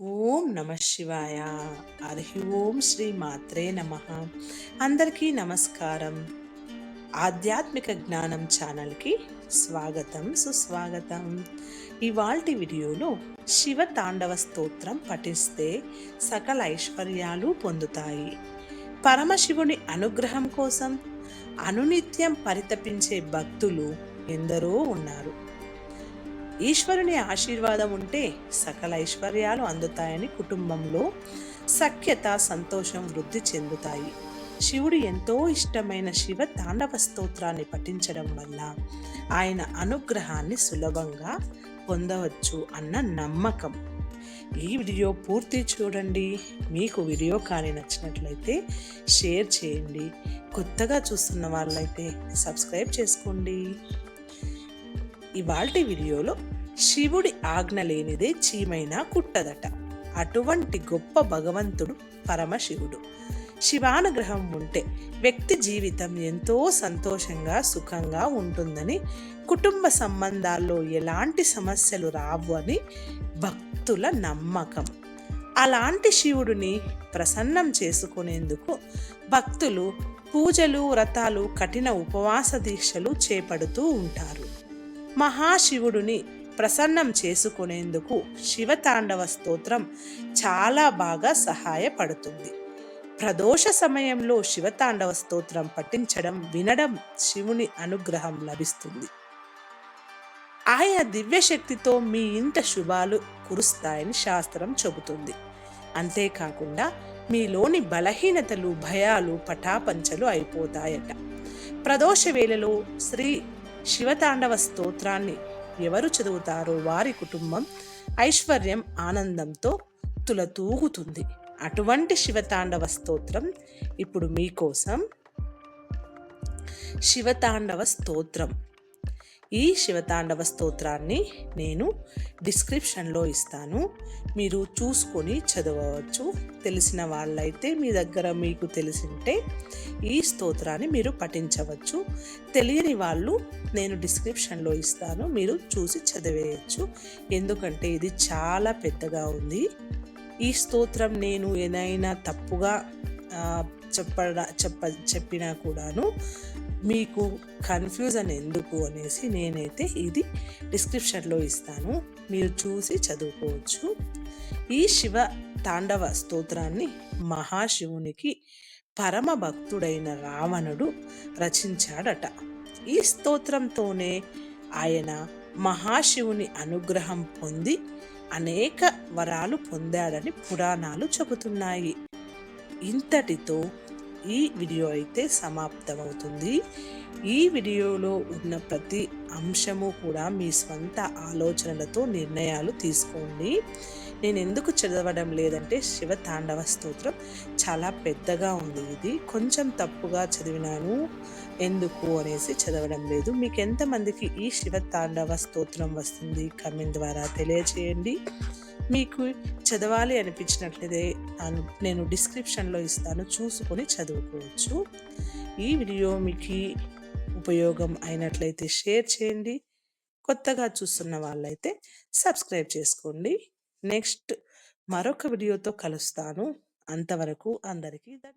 ఓం నమ శివాయ. హరి ఓం శ్రీ మాత్రే నమ. అందరికీ నమస్కారం. ఆధ్యాత్మిక జ్ఞానం ఛానల్కి స్వాగతం, సుస్వాగతం. ఇవాల్టి వీడియోలో శివ తాండవ స్తోత్రం పఠిస్తే సకల ఐశ్వర్యాలు పొందుతాయి. పరమశివుని అనుగ్రహం కోసం అనునిత్యం పరితపించే భక్తులు ఎందరో ఉన్నారు. ఈశ్వరుని ఆశీర్వాదం ఉంటే సకల ఐశ్వర్యాలు అందుతాయని కుటుంబంలో సఖ్యత, సంతోషం వృద్ధి చెందుతాయి. శివుడు ఎంతో ఇష్టమైన శివ తాండవ స్తోత్రాన్ని పఠించడం వల్ల ఆయన అనుగ్రహాన్ని సులభంగా పొందవచ్చు అన్న నమ్మకం. ఈ వీడియో పూర్తి చూడండి. మీకు వీడియో కానీ నచ్చినట్లయితే షేర్ చేయండి. కొత్తగా చూస్తున్న వాళ్ళైతే సబ్స్క్రైబ్ చేసుకోండి. ఇవాల్టి వీడియోలో శివుడి ఆజ్ఞ లేనిదే చీమైనా కుట్టదట. అటువంటి గొప్ప భగవంతుడు పరమశివుడు. శివానుగ్రహం ఉంటే వ్యక్తి జీవితం ఎంతో సంతోషంగా, సుఖంగా ఉంటుందని, కుటుంబ సంబంధాల్లో ఎలాంటి సమస్యలు రావు అని భక్తుల నమ్మకం. అలాంటి శివుడిని ప్రసన్నం చేసుకునేందుకు భక్తులు పూజలు, వ్రతాలు, కఠిన ఉపవాస దీక్షలు చేపడుతూ ఉంటారు. మహాశివుడిని ప్రసన్నం చేసుకునేందుకు శివతాండవ స్తోత్రం చాలా బాగా సహాయపడుతుంది. ప్రదోష సమయంలో శివతాండవ స్తోత్రం పఠించడం, వినడం శివుని అనుగ్రహం లభిస్తుంది. ఆయన దివ్యశక్తితో మీ ఇంట శుభాలు కురుస్తాయని శాస్త్రం చెబుతుంది. అంతేకాకుండా మీలోని బలహీనతలు, భయాలు పటాపంచలు అయిపోతాయట. ప్రదోష వేళలో శ్రీ శివతాండవ స్తోత్రాన్ని ఎవరు చదువుతారో వారి కుటుంబం ఐశ్వర్యం, ఆనందంతో తులతూగుతుంది. అటువంటి శివతాండవ స్తోత్రం ఇప్పుడు మీకోసం. శివతాండవ స్తోత్రం. ఈ శివతాండవ స్తోత్రాన్ని నేను డిస్క్రిప్షన్లో ఇస్తాను, మీరు చూసుకొని చదవవచ్చు. తెలిసిన వాళ్ళైతే మీ దగ్గర మీకు తెలిసింటే ఈ స్తోత్రాన్ని మీరు పఠించవచ్చు. తెలియని వాళ్ళు నేను డిస్క్రిప్షన్లో ఇస్తాను, మీరు చూసి చదివేయచ్చు. ఎందుకంటే ఇది చాలా పెద్దగా ఉంది. ఈ స్తోత్రం నేను ఏదైనా తప్పుగా చెప్పినా కూడాను మీకు కన్ఫ్యూజన్ ఎందుకు అనేసి నేనైతే ఇది డిస్క్రిప్షన్లో ఇస్తాను, మీరు చూసి చదువుకోవచ్చు. ఈ శివ తాండవ స్తోత్రాన్ని మహాశివునికి పరమ భక్తుడైన రావణుడు రచించాడట. ఈ స్తోత్రంతోనే ఆయన మహాశివుని అనుగ్రహం పొంది అనేక వరాలు పొందాడని పురాణాలు చెబుతున్నాయి. ఇంతటితో ఈ వీడియో అయితే సమాప్తమవుతుంది. ఈ వీడియోలో ఉన్న ప్రతి అంశము కూడా మీ స్వంత ఆలోచనలతో నిర్ణయాలు తీసుకోండి. నేను ఎందుకు చదవడం లేదంటే శివ తాండవ స్తోత్రం చాలా పెద్దగా ఉంది, ఇది కొంచెం తప్పుగా చదివినాను ఎందుకు అనేసి చదవడం లేదు. మీకు ఎంతమందికి ఈ శివ తాండవ స్తోత్రం వస్తుంది కమెంట్ ద్వారా తెలియచేయండి. మీకు చదవాలి అనిపించినట్లయితే నేను డిస్క్రిప్షన్లో ఇస్తాను, చూసుకొని చదువుకోవచ్చు. ఈ వీడియో మీకు ఉపయోగం అయినట్లయితే షేర్ చేయండి. కొత్తగా చూస్తున్న వాళ్ళైతే సబ్స్క్రైబ్ చేసుకోండి. నెక్స్ట్ మరొక వీడియోతో కలుస్తాను. అంతవరకు అందరికీ ధన్యవాదాలు.